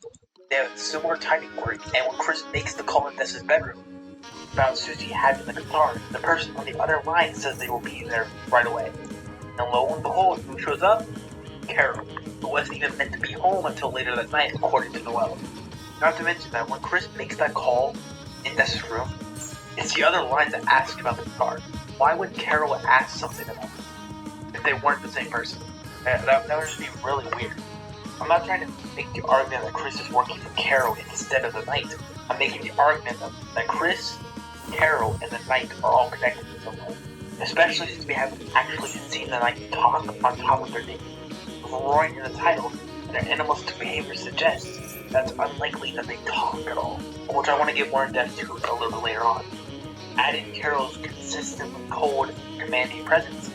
They have similar timing work, and when Chris makes the call in Tessa's bedroom about Susie having the guitar, the person on the other line says they will be there right away. And lo and behold, who shows up? Carol, who wasn't even meant to be home until later that night, according to Noelle. Not to mention that when Chris makes that call in Tessa's room, it's the other lines that ask about the guitar. Why would Carol ask something about them if they weren't the same person? That would just be really weird. I'm not trying to make the argument that Chris is working for Carol instead of the knight. I'm making the argument that Chris, Carol, and the knight are all connected in some way. Especially since we haven't actually seen the knight talk on top of their name. Roaring in the title, and their animalistic behavior suggests that it's unlikely that they talk at all, which I want to get more in depth to a little bit later on. Add in Carol's consistently cold, commanding presence,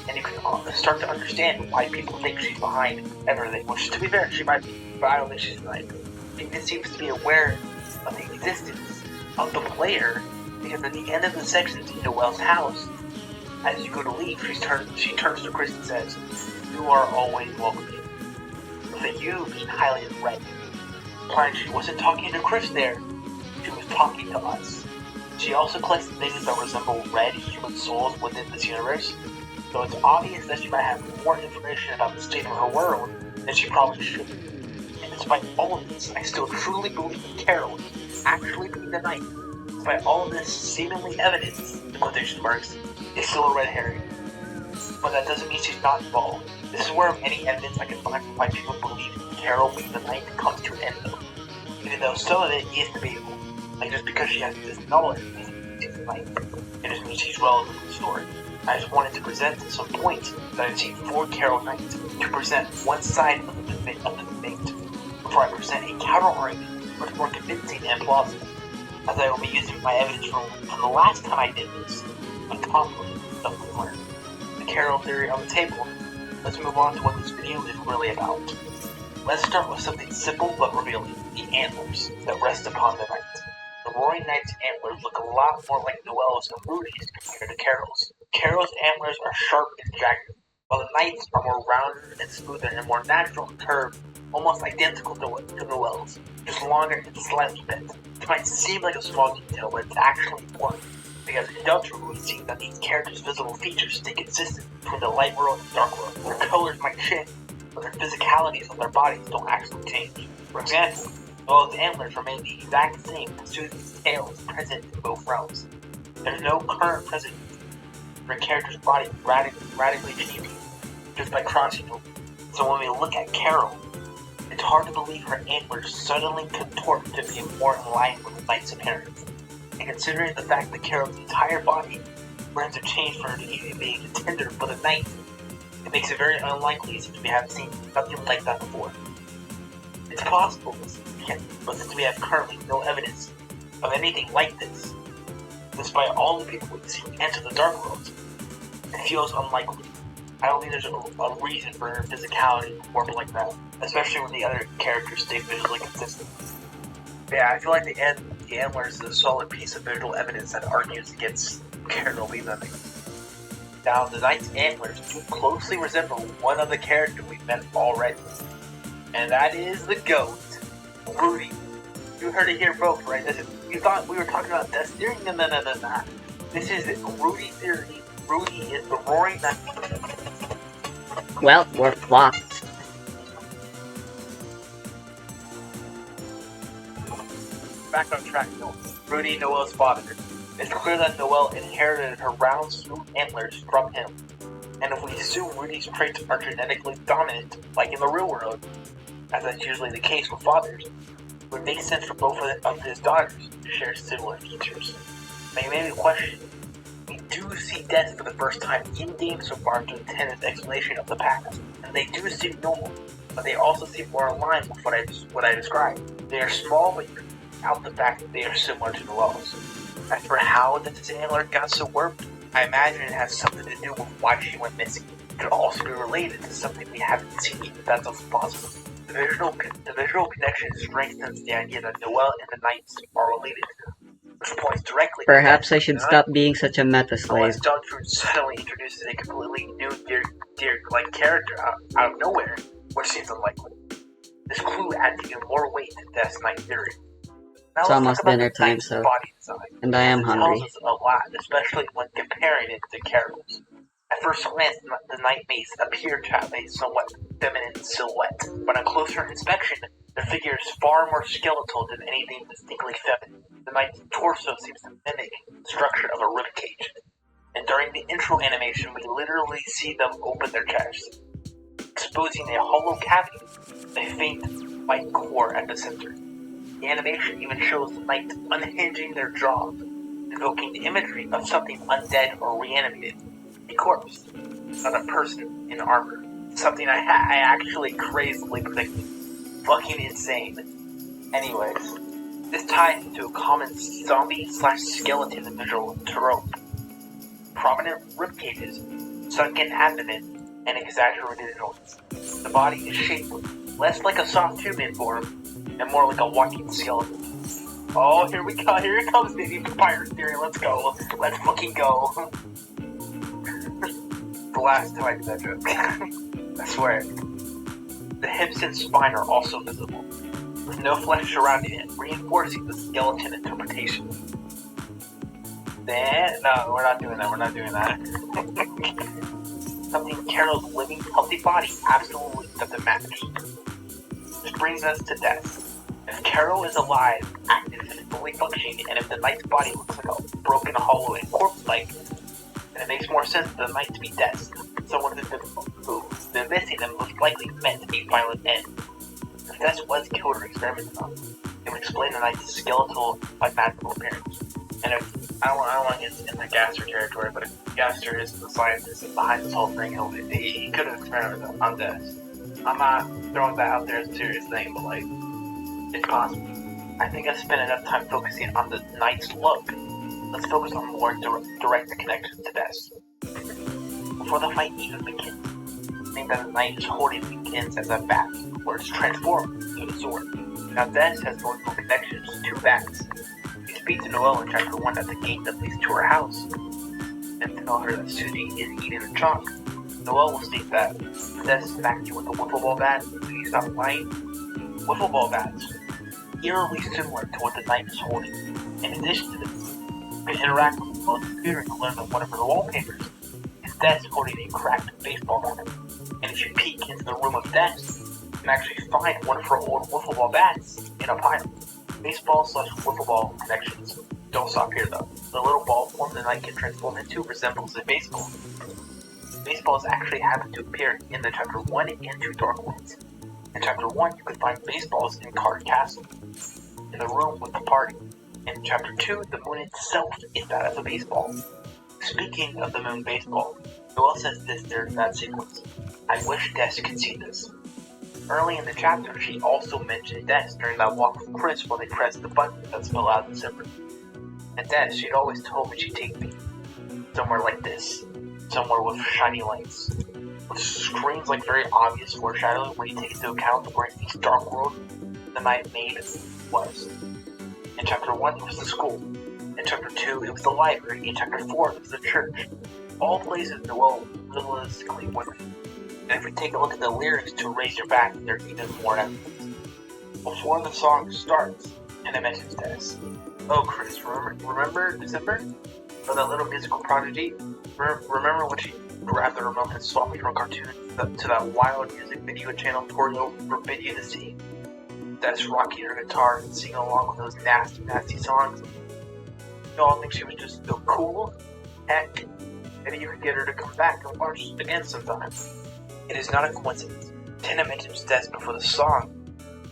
and you can start to understand why people think she's behind everything, which, to be fair, she might be, but I don't think she's behind. It seems to be aware of the existence of the player, because at the end of the sections in Noelle's house, as you go to leave, she turns to Chris and says, "You are always welcome here." With the "you" being highlighted red, implying she wasn't talking to Chris there, she was talking to us. She also collects things that resemble red human souls within this universe, so it's obvious that she might have more information about the state of her world than she probably should. And despite all of this, I still truly believe in Carol actually being the knight. Despite all of this seemingly evidence, in quotation marks, is still a red herring. But that doesn't mean she's not involved. This is where any evidence I can find for why people believe Carol being the knight comes to an end though. Even though some of it is debatable. Like just because she has this knowledge means she's the knight. It just means she's relevant to the story. I just wanted to present some points that I've seen for Carol Knight to present one side of the debate before I present a counter-argument much more convincing and plausible, as I will be using my evidence from the last time I did this, on top of stuff we've learned. The Carol theory on the table, let's move on to what this video is really about. Let's start with something simple but revealing, the antlers that rest upon the knight. The Roaring Knight's antlers look a lot more like Noelle's and Rudy's compared to Carol's. Carol's antlers are sharp and jagged, while the Knight's are more rounded and smoother and more natural and curved, almost identical to Noelle's, just longer and slightly bent. It might seem like a small detail, but it's actually important, because in Delta we've seen that these characters' visible features stay consistent between the light world and dark world. Their colors might change, but their physicalities of their bodies don't actually change. For example, Noelle's antlers remain the exact same as Susie's tail is present in both realms. There's no current present for a character's body radically changing just by crossing over. So when we look at Carol, it's hard to believe her antlers suddenly contort to be more in line with the knight's appearance. And considering the fact that Carol's entire body burns a change for her to even be a contender for the knight, it makes it very unlikely since we have seen nothing like that before. It's possible, but since we have currently no evidence of anything like this, despite all the people we've seen enter the Dark World, it feels unlikely. I don't think there's a reason for her physicality to work like that, especially when the other characters stay visually consistent. But yeah, I feel like the antlers is a solid piece of visual evidence that argues against Carol being the knight. Now, the knight's antlers do closely resemble one other character we've met already, and that is the goat, Rudy. You heard it here folks, right? You thought we were talking about Death Theory? No. This is Rudy Theory. Rudy is the Roaring Knight. Well, we're flopped. back on track though. Rudy, Noel's father. It's clear that Noel inherited her round, smooth antlers from him. And if we assume Rudy's traits are genetically dominant, like in the real world, as that's usually the case with fathers, it would make sense for both of his daughters to share similar features. Now you may be questioning, we do see death for the first time in-game so far to Tennis' explanation of the past, and they do seem normal, but they also seem more aligned with what I described. They are small, but you can out the fact that they are similar to Noel's. As for how the antler got so warped, I imagine it has something to do with why she went missing. It could also be related to something we haven't seen, if that's also possible. The visual connection strengthens the idea that Noel and the Knights are related, which points directly Perhaps I should stop being such a meta slave. Unless Dog Food suddenly introduces a completely new deer-like character out of nowhere, which seems unlikely. This clue adds even more weight to Death's Knight theory. Now It's almost dinner time, so... And I am hungry. It tells us a lot, especially when comparing it to Carol's. At first glance, the Night Mace appear to have a somewhat feminine silhouette, but on closer inspection, the figure is far more skeletal than anything distinctly feminine. The Knight's torso seems to mimic the structure of a ribcage, and during the intro animation, we literally see them open their chests, exposing a hollow cavity with a faint white core at the center. The animation even shows the Knights unhinging their jaws, invoking the imagery of something undead or reanimated. A corpse, not a person in armor. Something I actually crazily predicted. Fucking insane. Anyways, this ties into a common zombie/skeleton visual trope. Prominent rib cages, sunken abdomen, and exaggerated joints. The body is shapeless, less like a soft human form, and more like a walking skeleton. Oh, here we go, here it comes, baby, papyrus theory, let's go. Let's fucking go. The last time I did that joke. I swear. The hips and spine are also visible, with no flesh surrounding it, reinforcing the skeleton interpretation. Then, no, we're not doing that. Something Carol's living, healthy body absolutely doesn't match. Which brings us to death. If Carol is alive, active, and fully functioning, and if the Knight's body looks like a broken, hollow, and corpse-like, then it makes more sense for the Knight to be Death, someone who's been missing and most likely meant a violent end. If Death was killed or experimented on, it would explain the Knight's skeletal, like magical appearance. And if I don't want to get into Gaster territory, but if Gaster is the scientist behind this whole thing, he could have experimented on Death. I'm not throwing that out there as a serious thing, but like, it's possible. I think I've spent enough time focusing on the Knight's look. Let's focus on more direct connection to Death. Before the fight even begins, I think that the Knight is holding begins as a bat, where it's transformed into a sword. Now Death has multiple connections to bats. We speak to Noelle in chapter 1 at the gate that leads to her house, and tell her that Susie is eating a chalk. Noelle will state that Death smacked you with a wiffle ball bat, please stop lying. Wiffle ball bats, eerily similar to what the Knight is holding. In addition to this, you can interact with Noelle's computer to learn that one of her wallpapers is Death holding a cracked baseball bat. And if you peek into the room of Death, you can actually find one of her old wiffle ball bats in a pile. Baseball/wiffle ball connections don't stop here though. The little ball form the Knight can transform into resembles a baseball. Baseballs actually happen to appear in the chapter 1 and 2 Dark Ones. In chapter 1, you could find baseballs in Card Castle, in the room with the party. In chapter 2, the moon itself is that of a baseball. Speaking of the moon baseball, Noelle says this during that sequence. I wish Des could see this. Early in the chapter, she also mentioned Des during that walk with Chris when they pressed the button that spelled out the zipper. And Des, she'd always told me she'd take me somewhere like this. Somewhere with shiny lights. Which screams like very obvious foreshadowing when you take into account the great East Dark World the Knight made was. In chapter 1, it was the school. In chapter 2, it was the library. In chapter 4, it was the church. All places Noelle realistically went. And if we take a look at the lyrics to Raise Your Back, there's even more evidence. Before the song starts, and it mentions this. Oh, Chris, remember December? Or that little musical prodigy? Remember when she grabbed the remote and swapped me from a cartoon to that wild music video channel Torio forbid you to see? That's rocking her guitar and singing along with those nasty, nasty songs. You all think she was just so cool? Heck, maybe you could get her to come back and watch again sometime. It is not a coincidence. Tina mentions Des before the song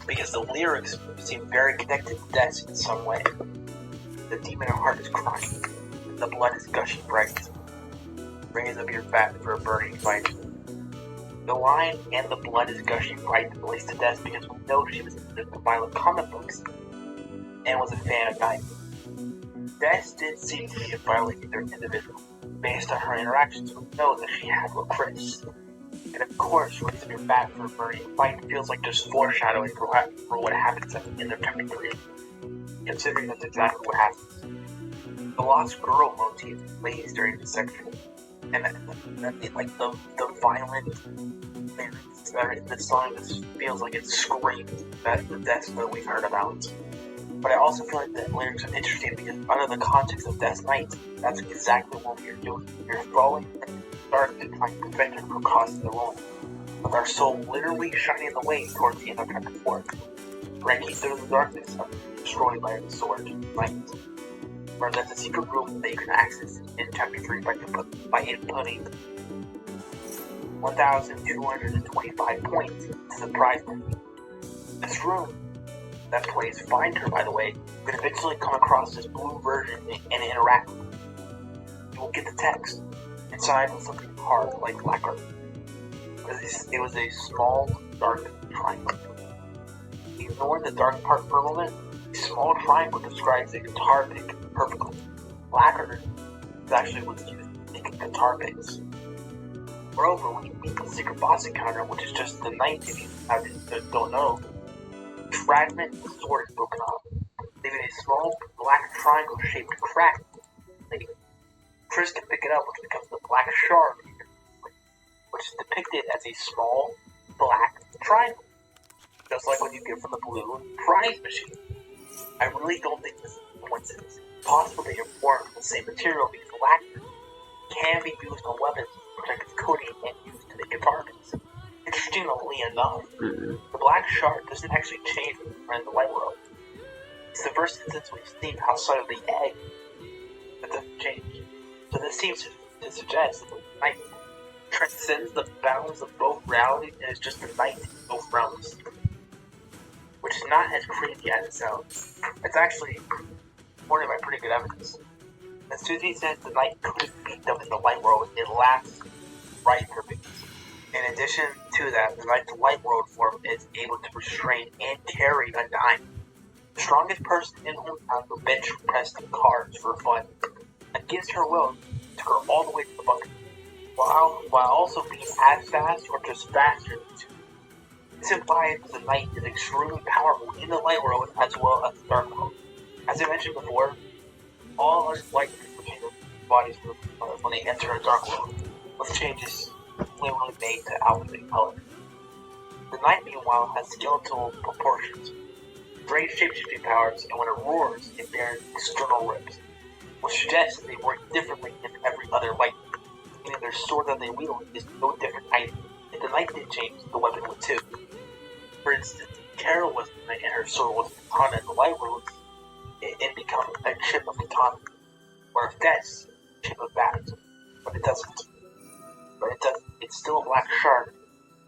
because the lyrics seem very connected to Des in some way. The demon heart is crying. The blood is gushing bright. Raise up your bat for a burning fight. The line, and the blood is gushing bright, relates to Des because we know she was into the violent comic books and was a fan of Night. Des did seem to be a violent individual. Based on her interactions, we know that she had with Chris. And of course, raising your bat for a burning fight feels like just foreshadowing for what happens in their chapter 3, considering that's exactly what happens. The lost girl motif plays during this section, and like the violent lyrics that are in this song, this feels like it screams that the Death that we've heard about. But I also feel like the lyrics are interesting because under the context of Death's Night, that's exactly what we are doing. We're following the dark and trying to prevent her from crossing the road, with our soul literally shining the way towards the end of chapter 4, breaking through the darkness and destroyed by the sword light. Where there's a secret room that you can access in chapter 3 by inputting 1,225 points to the prize money. This room that plays Find Her, by the way, you can eventually come across this blue version and interact with it. You will get the text. Inside was something hard like lacquer. It was a small, dark triangle. Ignore the dark part for a moment. A small triangle describes a guitar pick perfectly. Lacquer is actually what's used to make guitar picks. Moreover, when you meet the secret boss encounter, which is just the knight if you don't know, a fragment of the sword is broken off, leaving a small black triangle-shaped crack. Chris can pick it up, which becomes the black shard, which is depicted as a small black triangle, just like what you get from the blue prize machine. I really don't think this is a coincidence. It's possible they are formed from the same material because lacquer can be used on weapons to protect its coating and used to make guitar picks. Interestingly enough, the black shard doesn't actually change when you're in the light world. It's the first instance we've seen outside of the egg that doesn't change. So this seems to suggest that the night transcends the bounds of both realities and is just the night in both realms. Which is not as crazy as it sounds. It's actually supported by pretty good evidence. As Susie says the night couldn't beat them in the light world, it lacks right purpose. In addition to that, the knight's light world form is able to restrain and carry a dime. The strongest person in Hometown will bench press the cards for fun. Against her will, took her all the way to the bunker, while also being as fast or just faster than Susie. This implies that the knight is extremely powerful in the light world as well as the dark world. As I mentioned before, all our light people change their bodies when they enter a dark world, with changes literally made to outfit and color. The knight, meanwhile, has skeletal proportions, great shape-shifting powers, and when it roars, it bears external ribs, which suggests that they work differently than every other light, meaning their sword that they wield is no different either. If the knight did change, the weapon would too. For instance, Carol was the knight and her sword was a katana in the light world, it becomes a chip of katana, or if that's a chip of bat, but it doesn't. It's still a black shard.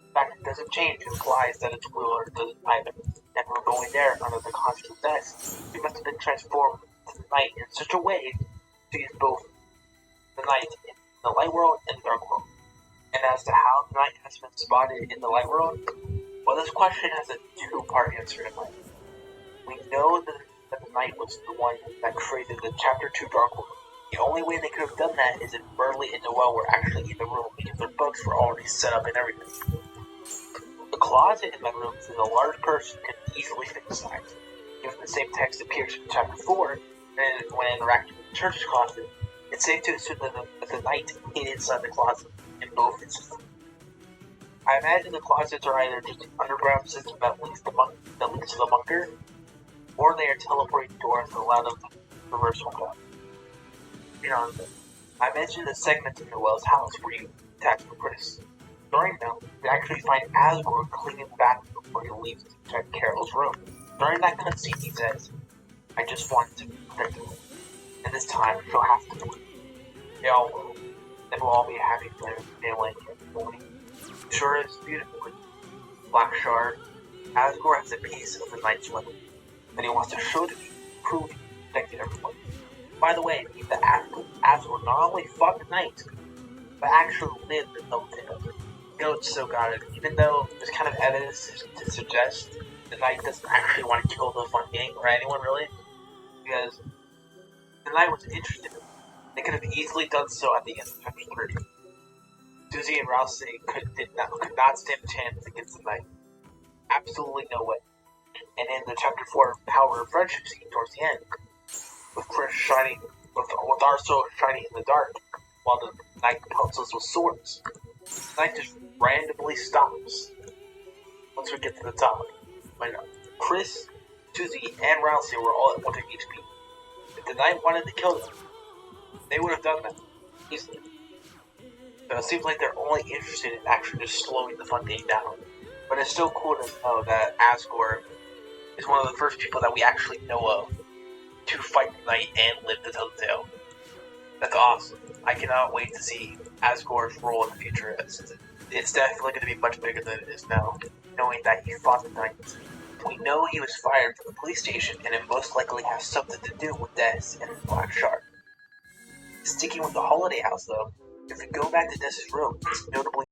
The fact it doesn't change implies that its wielder doesn't either. And we're going there under the concept of death. We must have been transformed to the knight in such a way to use both the knight in the light world and the dark world. And as to how the knight has been spotted in the light world, well, this question has a two-part answer in mind. We know that the knight was the one that created the Chapter 2 Dark World. The only way they could have done that is if Burley and Noel were actually in the room because their books were already set up and everything. The closet in that room is a large person could easily fit inside. Given the same text appears in Chapter 4, and when interacting with the church's closet, it's safe to assume that the knight hid inside the closet in both instances. I imagine the closets are either just an underground system that links to the bunker, or they are teleporting doors that allow them to reverse hook. I mentioned the segment in Noel's house where you attacked for Chris. During them, we actually find Asgore cleaning the bathroom before he leaves to protect Carol's room. During that cutscene, he says, "I just wanted to protect her, and this time she'll have to do it." They all will. Then we'll all be happy for their family and morning. Sure is beautifully. Black Shard, Asgore has a piece of the Knight's weapon, and he wants to show to me, prove he protected everyone. By the way, the Asgore not only fought the Knight, but actually lived in Telltale. You know, it's so got it. Even though there's kind of evidence to suggest the Knight doesn't actually want to kill the Fun Gang or anyone really, because the Knight was interested in him. They could have easily done so at the end of chapter 3. Susie and Rousey could not stand a chance against the Knight. Absolutely no way. And in the chapter 4 Power of Friendship scene towards the end, with Chris shining, with our soul shining in the dark, while the Knight pelts us with swords, the Knight just randomly stops. Once we get to the top, when Chris, Susie, and Rousey were all at 1 HP. If the Knight wanted to kill them, they would have done that easily. So it seems like they're only interested in actually just slowing the Fun Gang down. But it's still cool to know that Asgore is one of the first people that we actually know of to fight the Knight and live the Telltale. That's awesome. I cannot wait to see Asgore's role in the future. It's definitely going to be much bigger than it is now, knowing that he fought the Knight. We know he was fired from the police station, and it most likely has something to do with Des and Black Shark. Sticking with the Holiday House, though, if we go back to Des's room, it's notably